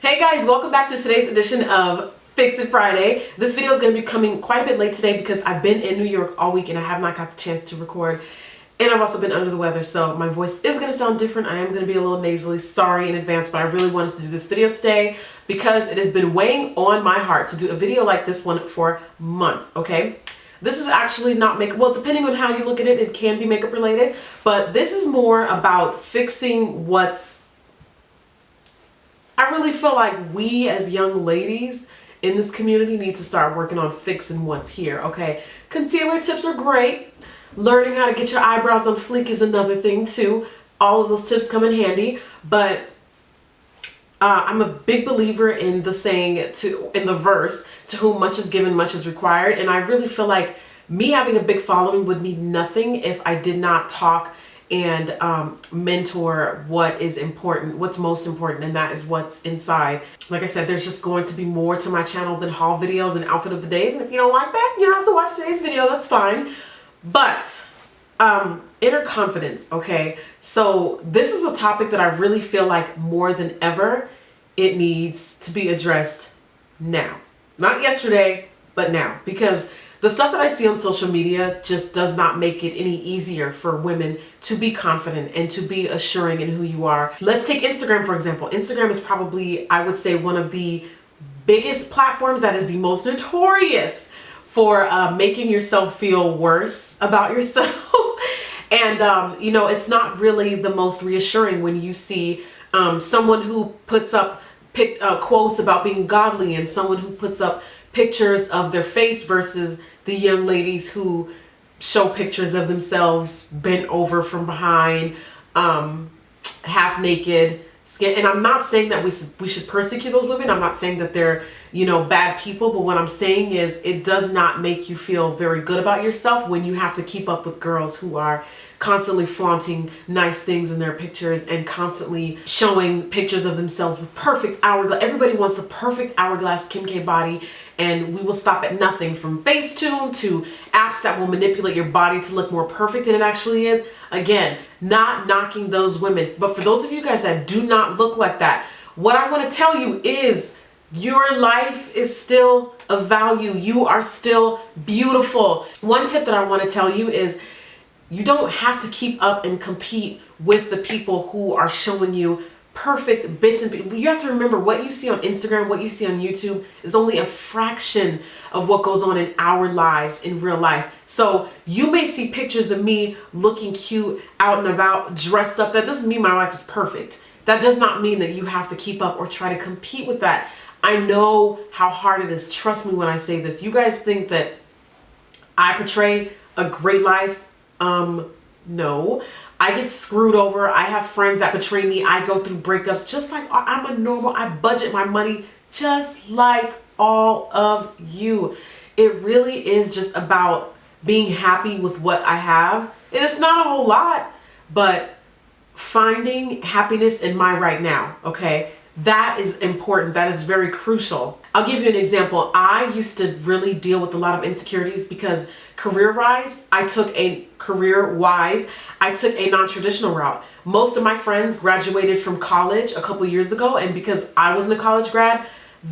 Hey guys, welcome back to today's edition of Fix It Friday. This video is going to be coming quite a bit late today because I've been in New York all week and I have not got the chance to record. And I've also been under the weather, so my voice is going to sound different. I am going to be a little nasally. Sorry in advance, but I really wanted to do this video today because it has been weighing on my heart to do a video like this one for months, okay? This is actually not makeup. Well, depending on how you look at it, it can be makeup related, but this is more about fixing I really feel like we as young ladies in this community need to start working on fixing what's here, okay? Concealer tips are great. Learning how to get your eyebrows on fleek is another thing too. All of those tips come in handy, but I'm a big believer in the saying, in the verse, to whom much is given, much is required. And I really feel like me having a big following would mean nothing if I did not talk and mentor what is important, what's most important, and that is what's inside. Like I said, there's just going to be more to my channel than haul videos and outfit of the days. And if you don't like that, you don't have to watch today's video, that's fine. But inner confidence, okay? So this is a topic that I really feel like more than ever, it needs to be addressed now. Not yesterday, but now. Because the stuff that I see on social media just does not make it any easier for women to be confident and to be assuring in who you are. Let's take Instagram, for example. Instagram is probably, I would say, one of the biggest platforms that is the most notorious for making yourself feel worse about yourself. And, you know, it's not really the most reassuring when you see someone who puts up quotes about being godly and someone who puts up pictures of their face versus the young ladies who show pictures of themselves bent over from behind, half naked, skin. And I'm not saying that we should persecute those women. I'm not saying that they're, you know, bad people. But what I'm saying is it does not make you feel very good about yourself when you have to keep up with girls who are constantly flaunting nice things in their pictures and constantly showing pictures of themselves with perfect hourglass. Everybody wants the perfect hourglass Kim K body, and we will stop at nothing from Facetune to apps that will manipulate your body to look more perfect than it actually is. Again, not knocking those women, but for those of you guys that do not look like that, what I want to tell you is your life is still of value. You are still beautiful. One tip that I want to tell you is you don't have to keep up and compete with the people who are showing you perfect bits and pieces. You have to remember what you see on Instagram, what you see on YouTube is only a fraction of what goes on in our lives in real life. So you may see pictures of me looking cute, out and about, dressed up. That doesn't mean my life is perfect. That does not mean that you have to keep up or try to compete with that. I know how hard it is. Trust me when I say this. You guys think that I portray a great life. No, I get screwed over. I have friends that betray me. I go through breakups just like I'm a normal. I budget my money just like all of you. It really is just about being happy with what I have. And it's not a whole lot, but finding happiness in my right now, okay? That is important. That is very crucial. I'll give you an example. I used to really deal with a lot of insecurities because career-wise, I took a non-traditional route. Most of my friends graduated from college a couple years ago, and because I wasn't a college grad,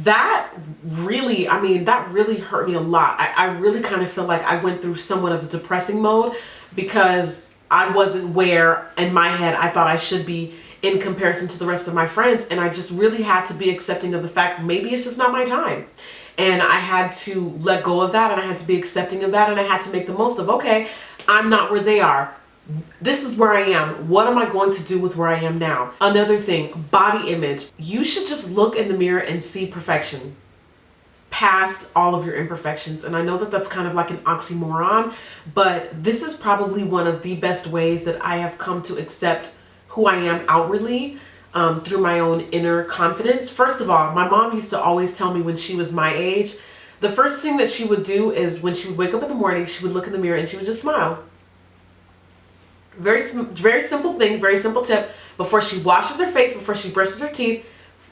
that really hurt me a lot. I really kind of feel like I went through somewhat of a depressing mode because I wasn't where in my head I thought I should be in comparison to the rest of my friends, and I just really had to be accepting of the fact maybe it's just not my time. And I had to let go of that, and I had to be accepting of that, and I had to make the most of, okay, I'm not where they are. This is where I am. What am I going to do with where I am now? Another thing, body image. You should just look in the mirror and see perfection past all of your imperfections. And I know that that's kind of like an oxymoron, but this is probably one of the best ways that I have come to accept who I am outwardly. Through my own inner confidence. First of all, my mom used to always tell me when she was my age, the first thing that she would do is when she would wake up in the morning, she would look in the mirror and she would just smile. Very simple thing, very simple tip. Before she washes her face, before she brushes her teeth,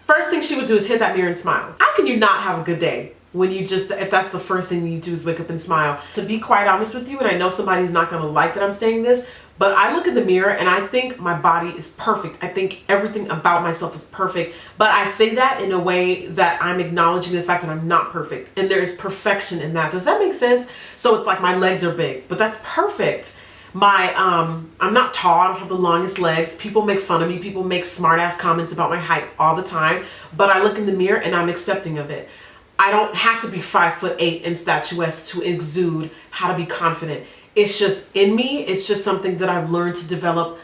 first thing she would do is hit that mirror and smile. How can you not have a good day when you just, if that's the first thing you do is wake up and smile? To be quite honest with you, and I know somebody's not going to like that I'm saying this, But I look in the mirror and I think my body is perfect. I think everything about myself is perfect. But I say that in a way that I'm acknowledging the fact that I'm not perfect. And there is perfection in that. Does that make sense? So it's like my legs are big, but that's perfect. I'm not tall, I don't have the longest legs. People make fun of me. People make smart ass comments about my height all the time. But I look in the mirror and I'm accepting of it. I don't have to be 5'8" and statuesque to exude how to be confident. It's just in me. It's just something that I've learned to develop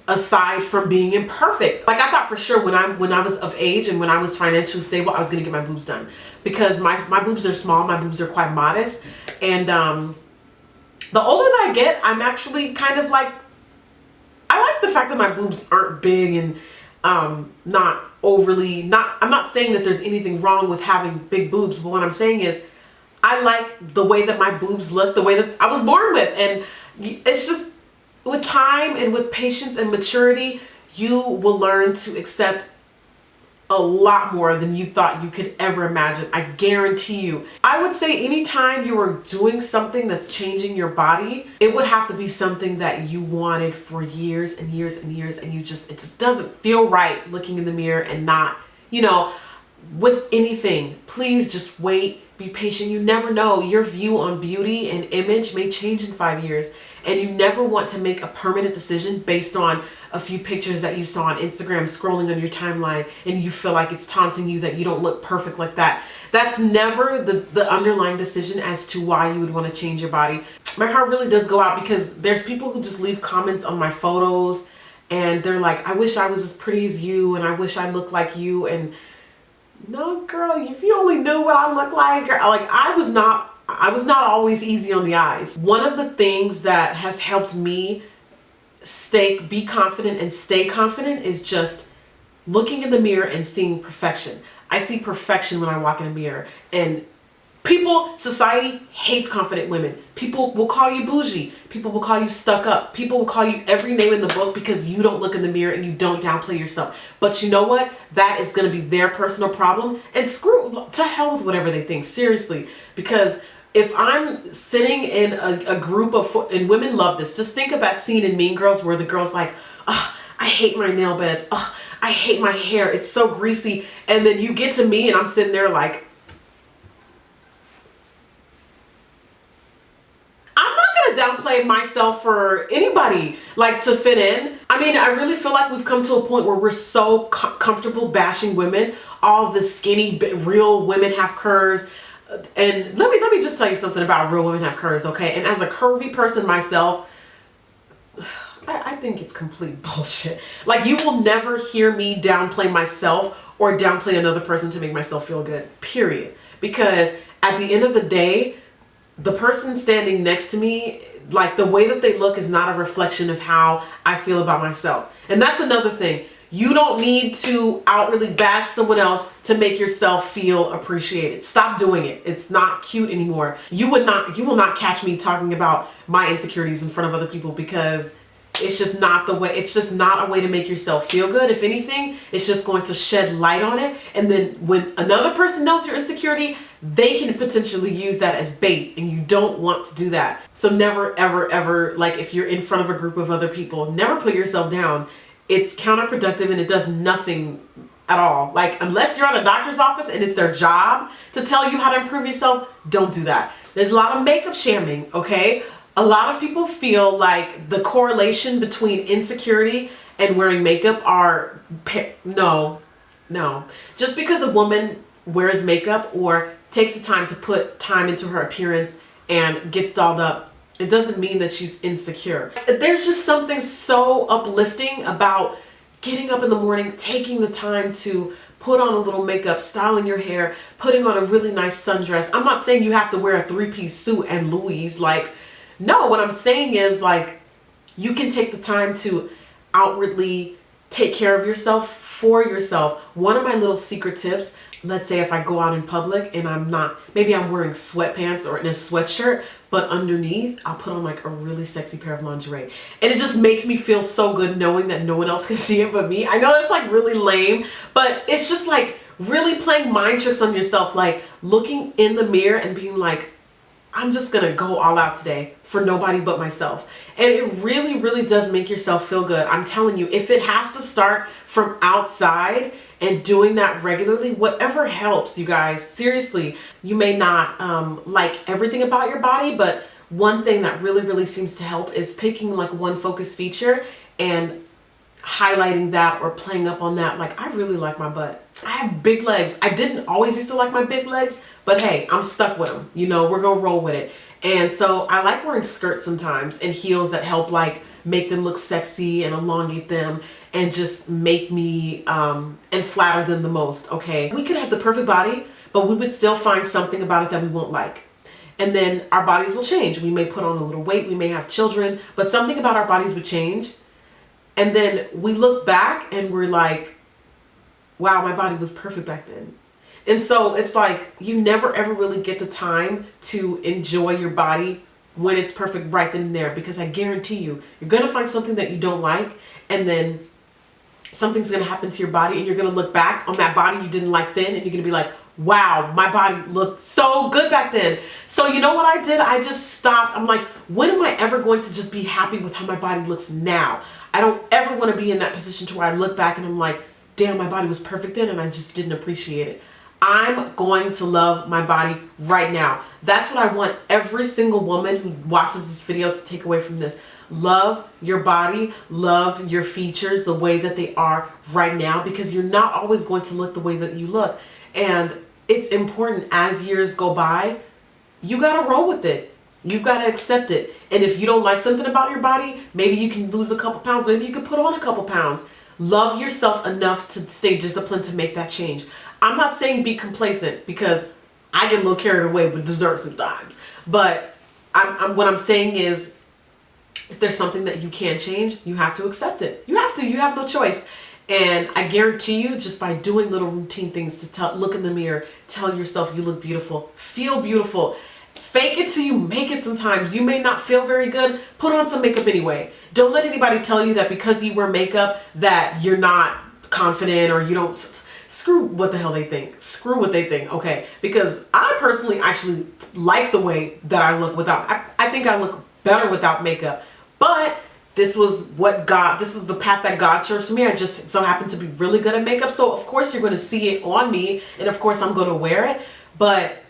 aside from being imperfect. Like I thought for sure when I was of age and when I was financially stable, I was gonna get my boobs done because my boobs are small. My boobs are quite modest, and the older that I get, I'm actually kind of like, I like the fact that my boobs aren't big and not overly, I'm not saying that there's anything wrong with having big boobs, but what I'm saying is I like the way that my boobs look, the way that I was born with. And it's just with time and with patience and maturity, you will learn to accept a lot more than you thought you could ever imagine. I guarantee you. I would say anytime you are doing something that's changing your body, it would have to be something that you wanted for years and years and years, and it just doesn't feel right looking in the mirror and not, with anything. Please just wait. Be patient. You never know. Your view on beauty and image may change in 5 years, and you never want to make a permanent decision based on a few pictures that you saw on Instagram scrolling on your timeline and you feel like it's taunting you that you don't look perfect like that. That's never the underlying decision as to why you would want to change your body. My heart really does go out because there's people who just leave comments on my photos and they're like, I wish I was as pretty as you and I wish I looked like you. And no, girl, if you only knew what I look like, girl, like I was not always easy on the eyes. One of the things that has helped me be confident and stay confident is just looking in the mirror and seeing perfection. I see perfection when I walk in a mirror, and society hates confident women. People will call you bougie. People will call you stuck up. People will call you every name in the book because you don't look in the mirror and you don't downplay yourself. But you know what? That is going to be their personal problem, and to hell with whatever they think. Seriously, because if I'm sitting in a group and women love this. Just think of that scene in Mean Girls where the girl's like, oh, I hate my nail beds. Oh, I hate my hair. It's so greasy. And then you get to me and I'm sitting there like, downplay myself for anybody like to fit in. I mean, I really feel like we've come to a point where we're so comfortable bashing women. All the skinny real women have curves. And let me just tell you something about real women have curves, okay? And as a curvy person myself, I think it's complete bullshit. Like, you will never hear me downplay myself or downplay another person to make myself feel good, period. Because at the end of the day, the person standing next to me, like the way that they look is not a reflection of how I feel about myself. And that's another thing. You don't need to outwardly bash someone else to make yourself feel appreciated. Stop doing it. It's not cute anymore. You will not catch me talking about my insecurities in front of other people because it's just not the way. It's just not a way to make yourself feel good. If anything, it's just going to shed light on it. And then when another person knows your insecurity, they can potentially use that as bait, and you don't want to do that. So never, ever, ever, like if you're in front of a group of other people, never put yourself down. It's counterproductive and it does nothing at all. Like, unless you're at a doctor's office and it's their job to tell you how to improve yourself, don't do that. There's a lot of makeup shaming, okay? A lot of people feel like the correlation between insecurity and wearing makeup are, no. Just because a woman wears makeup or takes the time to put time into her appearance and gets dolled up, it doesn't mean that she's insecure. There's just something so uplifting about getting up in the morning, taking the time to put on a little makeup, styling your hair, putting on a really nice sundress. I'm not saying you have to wear a 3-piece suit and Louis. Like, no, what I'm saying is, like, you can take the time to outwardly take care of yourself for yourself. One of my little secret tips, let's say if I go out in public and maybe I'm wearing sweatpants or in a sweatshirt, but underneath I'll put on like a really sexy pair of lingerie. And it just makes me feel so good knowing that no one else can see it but me. I know that's like really lame, but it's just like really playing mind tricks on yourself, like looking in the mirror and being like, I'm just gonna go all out today for nobody but myself. And it really, really does make yourself feel good. I'm telling you, if it has to start from outside and doing that regularly, whatever helps, you guys. Seriously, you may not like everything about your body, but one thing that really, really seems to help is picking like one focus feature and highlighting that or playing up on that. Like, I really like my butt. I have big legs. I didn't always used to like my big legs, but hey, I'm stuck with them. You know, we're gonna roll with it. And so I like wearing skirts sometimes and heels that help like make them look sexy and elongate them and just make me and flatter them the most. Okay, we could have the perfect body, but we would still find something about it that we won't like. And then our bodies will change. We may put on a little weight, we may have children, but something about our bodies would change. And then we look back and we're like, wow, my body was perfect back then. And so it's like, you never ever really get the time to enjoy your body when it's perfect right then and there, because I guarantee you, you're going to find something that you don't like, and then something's going to happen to your body, and you're going to look back on that body you didn't like then, and you're going to be like, wow, my body looked so good back then. So you know what I did? I just stopped. I'm like, when am I ever going to just be happy with how my body looks now? I don't ever want to be in that position to where I look back and I'm like, damn, my body was perfect then and I just didn't appreciate it. I'm going to love my body right now. That's what I want every single woman who watches this video to take away from this. Love your body, love your features the way that they are right now, because you're not always going to look the way that you look. And it's important, as years go by, you gotta roll with it. You've got to accept it. And if you don't like something about your body, maybe you can lose a couple pounds. Maybe you can put on a couple pounds. Love yourself enough to stay disciplined to make that change. I'm not saying be complacent, because I get a little carried away with dessert sometimes. But what I'm saying is, if there's something that you can't change, you have to accept it. You have to. You have no choice. And I guarantee you, just by doing little routine things to look in the mirror, tell yourself you look beautiful, feel beautiful. Fake it till you make it sometimes. You may not feel very good. Put on some makeup anyway. Don't let anybody tell you that because you wear makeup that you're not confident or you don't. Screw what the hell they think. Screw what they think, okay? Because I personally actually like the way that I look without. I think I look better without makeup. But this was this is the path that God chose for me. I just so happen to be really good at makeup. So of course you're going to see it on me. And of course I'm going to wear it. But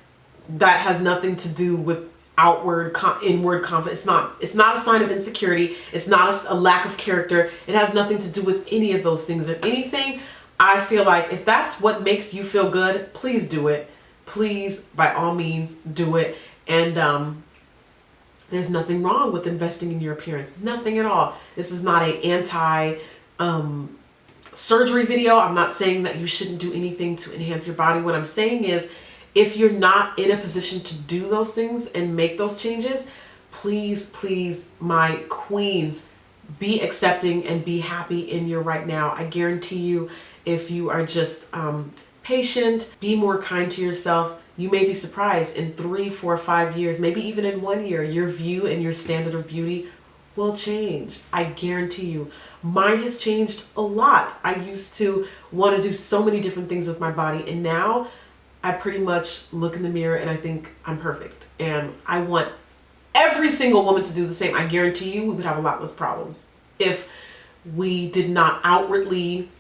that has nothing to do with inward confidence. It's not a sign of insecurity. It's not a lack of character. It has nothing to do with any of those things. If anything, I feel like if that's what makes you feel good, please do it. Please, by all means, do it. And there's nothing wrong with investing in your appearance. Nothing at all. This is not an anti surgery video. I'm not saying that you shouldn't do anything to enhance your body. What I'm saying is, if you're not in a position to do those things and make those changes, please, please, my queens, be accepting and be happy in your right now. I guarantee you, if you are just patient, be more kind to yourself, you may be surprised in 3, 4, 5 years, maybe even in 1 year, your view and your standard of beauty will change. I guarantee you. Mine has changed a lot. I used to want to do so many different things with my body, and now I pretty much look in the mirror and I think I'm perfect. And I want every single woman to do the same. I guarantee you we would have a lot less problems if we did not outwardly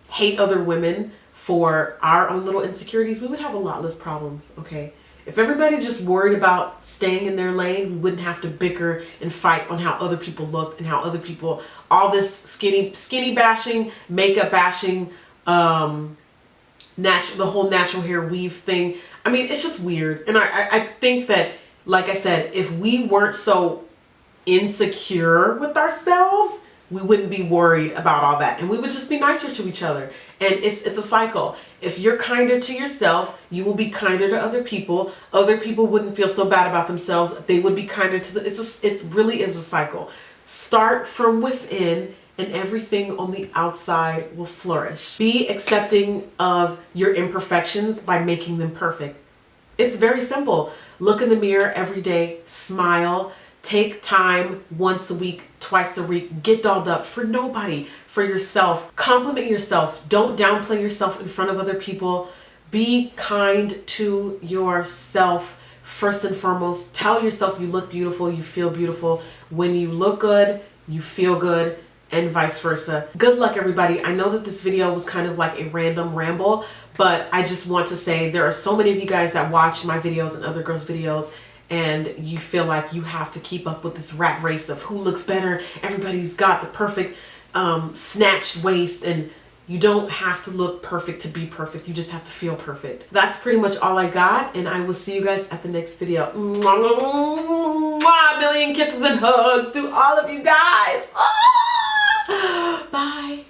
hate other women for our own little insecurities. We would have a lot less problems, okay? If everybody just worried about staying in their lane, we wouldn't have to bicker and fight on how other people looked and how other people, all this skinny bashing, makeup bashing, the whole natural hair weave thing. I mean, it's just weird. And I think that, like I said, if we weren't so insecure with ourselves, we wouldn't be worried about all that. And we would just be nicer to each other. And it's a cycle. If you're kinder to yourself, you will be kinder to other people. Other people wouldn't feel so bad about themselves. They would be kinder to it really is a cycle. Start from within, and everything on the outside will flourish. Be accepting of your imperfections by making them perfect. It's very simple. Look in the mirror every day, smile, take time once a week, twice a week, get dolled up for nobody, for yourself. Compliment yourself. Don't downplay yourself in front of other people. Be kind to yourself first and foremost, tell yourself you look beautiful, you feel beautiful. When you look good, you feel good, and vice versa. Good luck, everybody. I know that this video was kind of like a random ramble, but I just want to say there are so many of you guys that watch my videos and other girls' videos, and you feel like you have to keep up with this rat race of who looks better. Everybody's got the perfect snatched waist, and you don't have to look perfect to be perfect. You just have to feel perfect. That's pretty much all I got, and I will see you guys at the next video. Mwah, million kisses and hugs to all of you guys. Bye.